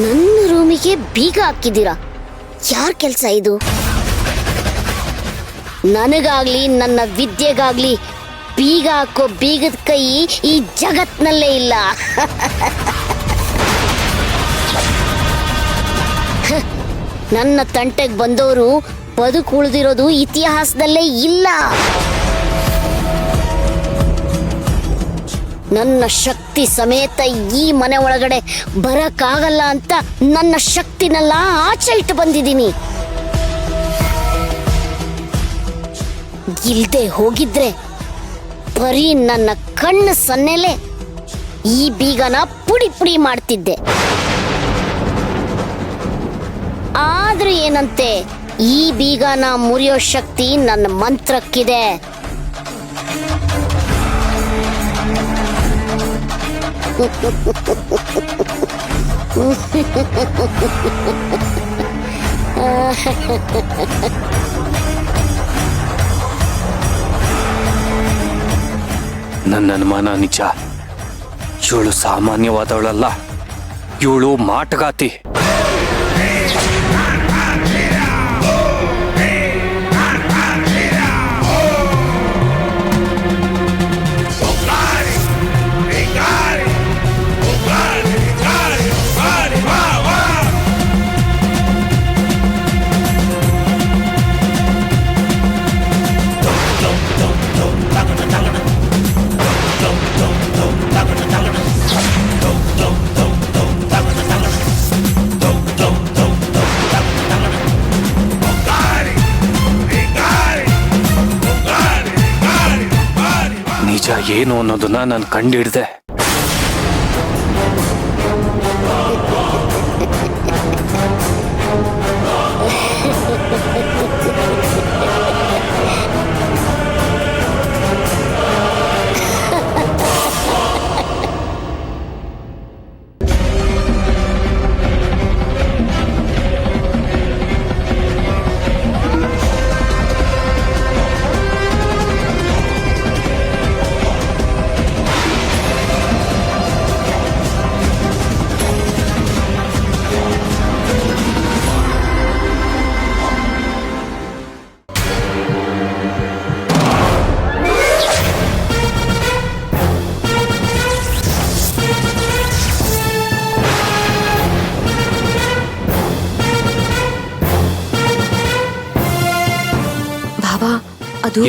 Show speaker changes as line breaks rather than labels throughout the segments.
ನನ್ನ ರೂಮಿಗೆ ಬೀಗ ಹಾಕಿದ್ದೀರಾ? ಯಾರ್ ಕೆಲ್ಸ ಇದು? ನನಗಾಗ್ಲಿ ನನ್ನ ವಿದ್ಯೆಗಾಗ್ಲಿ ಬೀಗ ಹಾಕೋ ಬೀಗದ ಕೈ ಈ ಜಗತ್ನಲ್ಲೇ ಇಲ್ಲ. ನನ್ನ ತಂಟೆಗೆ ಬಂದವರು ಬದುಕುಳಿದಿರೋದು ಇತಿಹಾಸದಲ್ಲೇ ಇಲ್ಲ. ನನ್ನ ಶಕ್ತಿ ಸಮೇತ ಈ ಮನೆ ಒಳಗಡೆ ಬರಕ್ಕಾಗಲ್ಲ ಅಂತ ನನ್ನ ಶಕ್ತಿನೆಲ್ಲ ಆಚೆ ಇಟ್ಟು ಬಂದಿದ್ದೀನಿ. ಇಲ್ದೆ ಹೋಗಿದ್ರೆ ಬರೀ ನನ್ನ ಕಣ್ಣು ಸನ್ನೆಲೆ ಈ ಬೀಗನ ಪುಡಿ ಪುಡಿ ಮಾಡ್ತಿದ್ದೆ. ಆದ್ರೆ ಏನಂತೆ, ಈ ಬೀಗನ ಮುರಿಯೋ ಶಕ್ತಿ ನನ್ನ ಮಂತ್ರಕ್ಕಿದೆ.
ನನ್ನ ಅನುಮಾನ ನಿಜ. ಇವಳು ಸಾಮಾನ್ಯವಾದವಳಲ್ಲ, ಇವಳು ಮಾಟಗಾತಿ. ನಿಜ ಏನು ಅನ್ನೋದನ್ನ ನಾನು ಕಂಡಿಡ್ದೆ.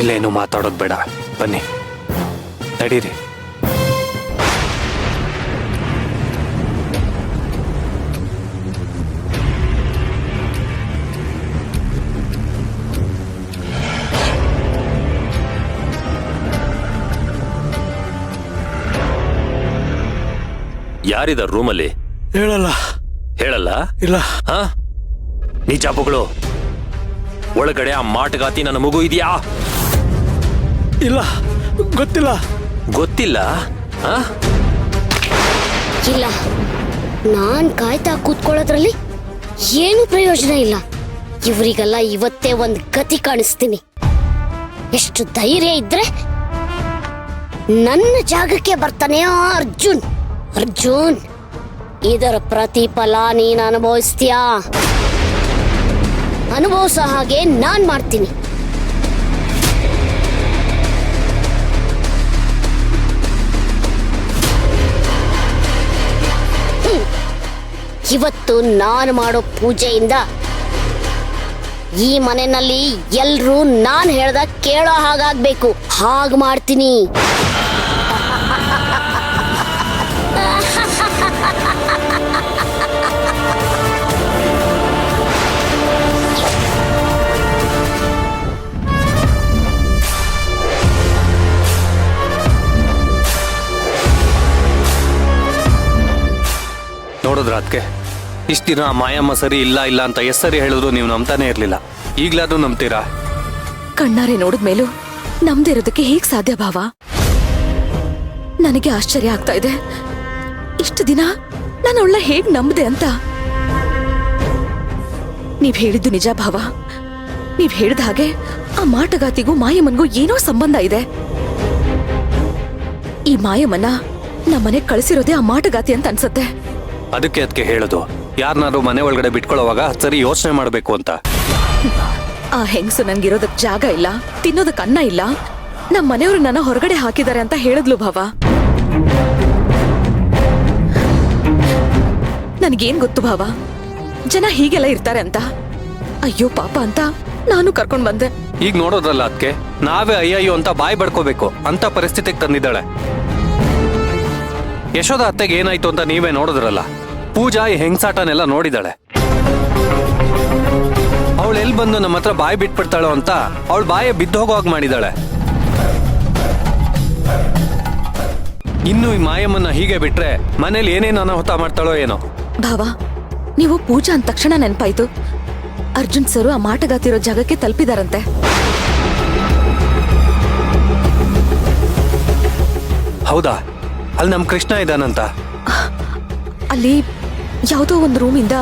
ಇಲ್ಲೇನು ಮಾತಾಡೋದು ಬೇಡ, ಬನ್ನಿ ನಡೀರಿ.
ಯಾರಿದ ರೂಮಲ್ಲಿ?
ಹೇಳಲ್ಲ.
ಹೇಳಲ್ಲ?
ಇಲ್ಲ.
ಹಾ, ನಿಜ ಬಗಳು. ಒಳಗಡೆ ಆ ಮಾಟಗಾತಿ ನನ್ನ ಮಗು ಇದೆಯಾ?
ಇಲ್ಲ, ಗೊತ್ತಿಲ್ಲ.
ಗೊತ್ತಿಲ್ಲ?
ಇಲ್ಲ, ನಾನ್ ಕಾಯ್ತಾ ಕೂತ್ಕೊಳ್ಳೋದ್ರಲ್ಲಿ ಏನು ಪ್ರಯೋಜನ ಇಲ್ಲ. ಇವರಿಗೆಲ್ಲ ಇವತ್ತೇ ಒಂದು ಗತಿ ಕಾಣಿಸ್ತೀನಿ. ಎಷ್ಟು ಧೈರ್ಯ ಇದ್ರೆ ನನ್ನ ಜಾಗಕ್ಕೆ ಬರ್ತಾನೆ ಅರ್ಜುನ್. ಅರ್ಜುನ್, ಇದರ ಪ್ರತಿಫಲ ನೀನು ಅನುಭವಿಸ್ತೀಯಾ? ಅನುಭವಿಸೋ ಹಾಗೆ ನಾನ್ ಮಾಡ್ತೀನಿ. ಇವತ್ತು ನಾನು ಮಾಡೋ ಪೂಜೆಯಿಂದ ಈ ಮನೆಯಲ್ಲಿ ಎಲ್ರೂ ನಾನು ಹೇಳ್ದ ಕೇಳೋ ಹಾಗಾಗ್ಬೇಕು. ಹಾಗೆ ಮಾಡ್ತೀನಿ.
ನೋಡಿದ್ರ ಅದಕ್ಕೆ ಇಷ್ಟ ದಿನ ಮಾಯಮ್ಮ ಸರಿ ಇಲ್ಲ ಇಲ್ಲ ಅಂತ ಸರಿ ಹೇಳಿದ್ರು ನೀವು ನಂಬ್ತಾನೆ ಇರ್ಲಿಲ್ಲ. ಈಗ್ಲಾದ್ರೂ ನಂಬ್ತೀರಾ?
ಕಣ್ಣಾರೆ ನೋಡಿದ್ಮೇಲೂ ನಮ್ದೇ ಇರೋದಕ್ಕೆ ಹೇಗ್ ಸಾಧ್ಯ ಭಾವ? ನನಗೆ ಆಶ್ಚರ್ಯ ಆಗ್ತಾ ಇದೆ. ಇಷ್ಟು ದಿನ ನಾನು ಅವಳ ಹೇಗ್ ನಂಬದೆ ಅಂತ. ನೀವ್ ಹೇಳಿದ್ದು ನಿಜ ಭಾವ. ನೀವ್ ಹೇಳಿದ ಹಾಗೆ ಆ ಮಾಟಗಾತಿಗೂ ಮಾಯಮ್ಮನ್ಗೂ ಏನೋ ಸಂಬಂಧ ಇದೆ. ಈ ಮಾಯಮ್ಮನ ನಮ್ಮನೆ ಕಳಿಸಿರೋದೇ ಆ ಮಾಟಗಾತಿ ಅಂತ ಅನ್ಸತ್ತೆ.
ಅದಕ್ಕೆ ಹೇಳೋದು, ಯಾರನ್ನಾರು ಮನೆ ಒಳಗಡೆ ಬಿಟ್ಕೊಳ್ಳೋವಾಗ ಸರಿ ಯೋಚನೆ ಮಾಡ್ಬೇಕು ಅಂತ.
ಆ ಹೆಂಗಸು ನನ್ಗಿರೋದಕ್ ಜಾಗ ಇಲ್ಲ, ತಿನ್ನೋದಕ್ ಅನ್ನ ಇಲ್ಲ, ನಮ್ ಮನೆಯವರು ನನ್ನ ಹೊರಗಡೆ ಹಾಕಿದ್ದಾರೆ ಅಂತ ಹೇಳಿದ್ಲು ಭಾವ. ನನಗೇನ್ ಗೊತ್ತು ಭಾವ, ಜನ ಹೀಗೆಲ್ಲ ಇರ್ತಾರೆ ಅಂತ. ಅಯ್ಯೋ ಪಾಪ ಅಂತ ನಾನು ಕರ್ಕೊಂಡ್ ಬಂದೆ.
ಈಗ ನೋಡೋದ್ರಲ್ಲ ಅದಕ್ಕೆ ನಾವೇ ಅಯ್ಯಯ್ಯೋ ಅಂತ ಬಾಯಿ ಬಡ್ಕೋಬೇಕು ಅಂತ ಪರಿಸ್ಥಿತಿಗೆ ತಂದಿದ್ದಾಳೆ. ಯಶೋದ ಅತ್ತೆಗೆ ಏನಾಯ್ತು ಅಂತ ನೀವೇ ನೋಡಿದ್ರಲ್ಲ. ಪೂಜಾ ಈ ಹೆಂಗ್ಸಾಟನೆಲ್ಲ ನೋಡಿದಾಳೆ. ಅವಳು ಎಲ್ಲಿ ಬಂದು ನಮ್ಮ ಹತ್ರ ಬಾಯಿ ಬಿಟ್ಬಿಡ್ತಾಳೋ ಅಂತ ಅವಳು ಬಾಯ ಬಿದ್ದು ಹೋಗೋವಾಗ ಮಾಡಿದಾಳೆ. ಇನ್ನು ಈ ಮಾಯಮ್ಮನ್ನ ಹೀಗೆ ಬಿಟ್ರೆ ಮನೇಲಿ ಏನೇನು ಅನಾಹುತ ಮಾಡ್ತಾಳೋ ಏನೋ.
ಭಾವ, ನೀವು ಪೂಜಾ ಅಂದ ತಕ್ಷಣ ನೆನಪಾಯ್ತು, ಅರ್ಜುನ್ ಸರು ಆ ಮಾಟಗಾತಿರೋ ಜಾಗಕ್ಕೆ ತಲುಪಿದಾರಂತೆ.
ಹೌದಾ? ಅಲ್ಲಿ ನಮ್ ಕೃಷ್ಣ ಇದಾನಂತ.
ಅಲ್ಲಿ ಯಾವುದೋ ಒಂದು ರೂಮಿಂದ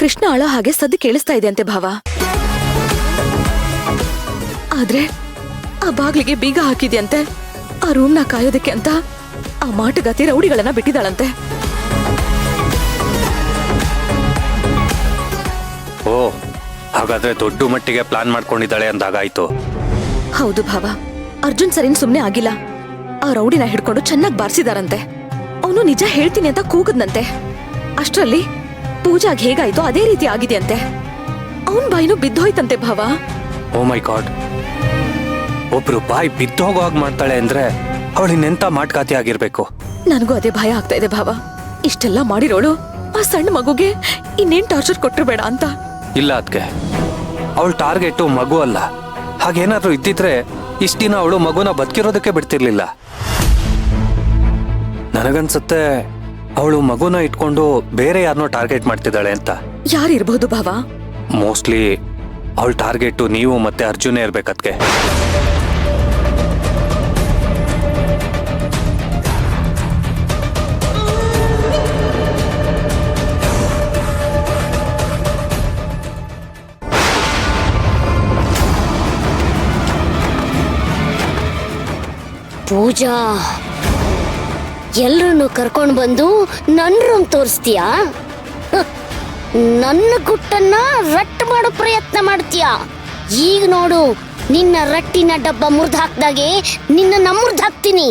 ಕೃಷ್ಣ ಅಳೋ ಹಾಗೆ ಸದ್ದು ಕೇಳಿಸ್ತಾ ಇದೆ ಅಂತೆ ಭಾವ. ಆದ್ರೆ ಆ ಬಾಗ್ಲಿಗೆ ಬೀಗ ಹಾಕಿದ್ಯಂತೆ. ಆ ರೂಮ್ನ ಕಾಯೋದಕ್ಕೆ ಅಂತ ಆ ಮಾಟಗಾತಿ ರೌಡಿಗಳನ್ನ ಬಿಟ್ಟಿದ್ದಾಳಂತೆ.
ಓ, ಹಾಗಾದ್ರೆ ದೊಡ್ಡ ಮಟ್ಟಿಗೆ ಪ್ಲಾನ್ ಮಾಡ್ಕೊಂಡಿದ್ದಾಳೆ ಅಂದಾಗಾಯ್ತು.
ಹೌದು ಭಾವ, ಅರ್ಜುನ್ ಸರಿನ್ ಸುಮ್ನೆ ಆಗಿಲ್ಲ. ಆ ರೌಡಿನ ಹಿಡ್ಕೊಂಡು ಚೆನ್ನಾಗಿ ಬಾರಿಸಿದಾರಂತೆ. ಅವನು ನಿಜ ಹೇಳ್ತೀನಿ ಅಂತ ಕೂಗದ್ನಂತೆ. ಅಷ್ಟರಲ್ಲಿ ಪೂಜಾಗ್ ಹೇಗಾಯ್ತೋ ಅದೇ ರೀತಿ ಆಗಿದೆಯಂತೆ. ಅವನ್ ಬಾಯಿನೂ ಬಿದ್ದೋಯ್ತಂತೆ ಭಾವ.
ಓ ಮೈ ಗಾಡ್, ಒಬ್ರು ಬಾಯಿ ಬಿದ್ದೋಗುವಾಗ ಮಾಡ್ತಾಳೆ ಅಂದ್ರೆ ಅವಳಿನೆಂತ ಮಾಟ್ಕಾತಿ ಆಗಿರ್ಬೇಕು.
ನನಗೂ ಅದೇ ಭಯ ಆಗ್ತಾ ಇದೆ ಭಾವ. ಇಷ್ಟೆಲ್ಲ ಮಾಡಿರೋಳು ಆ ಸಣ್ಣ ಮಗುಗೆ ಇನ್ನೇನ್ ಟಾರ್ಚರ್ ಕೊಟ್ರು ಬೇಡ ಅಂತ.
ಇಲ್ಲ ಅದಕ್ಕೆ ಅವಳ ಟಾರ್ಗೆಟ್ ಮಗು ಅಲ್ಲ. ಹಾಗೇನಾದ್ರೂ ಇದ್ದಿದ್ರೆ ಇಷ್ಟ ದಿನ ಅವಳು ಮಗುನ ಬದುಕಿರೋದಕ್ಕೆ ಬಿಡ್ತಿರ್ಲಿಲ್ಲ. ನನಗನ್ಸುತ್ತೆ ಅವಳು ಮಗುನ ಇಟ್ಕೊಂಡು ಬೇರೆ ಯಾರನ್ನೋ ಟಾರ್ಗೆಟ್ ಮಾಡ್ತಿದ್ದಾಳೆ ಅಂತ.
ಯಾರಿರ್ಬಹುದು ಭಾವ?
ಮೋಸ್ಟ್ಲಿ ಅವಳ ಟಾರ್ಗೆಟ್ ನೀವು ಮತ್ತೆ ಅರ್ಜುನೇ ಇರ್ಬೇಕದ್ಕೆ.
ಪೂಜಾ, ಎಲ್ರನ್ನು ಕರ್ಕೊಂಡು ಬಂದು ನನ್ನ ರೂಮ್ ತೋರಿಸ್ತೀಯಾ? ನನ್ನ ಗುಟ್ಟನ್ನ ರಟ್ಟು ಮಾಡೋ ಪ್ರಯತ್ನ ಮಾಡ್ತೀಯಾ? ಈಗ ನೋಡು, ನಿನ್ನ ರಟ್ಟಿನ ಡಬ್ಬ ಮುರಿದು ಹಾಕ್ದಾಗೆ ನಿನ್ನ ಮುರಿದು ಹಾಕ್ತೀನಿ.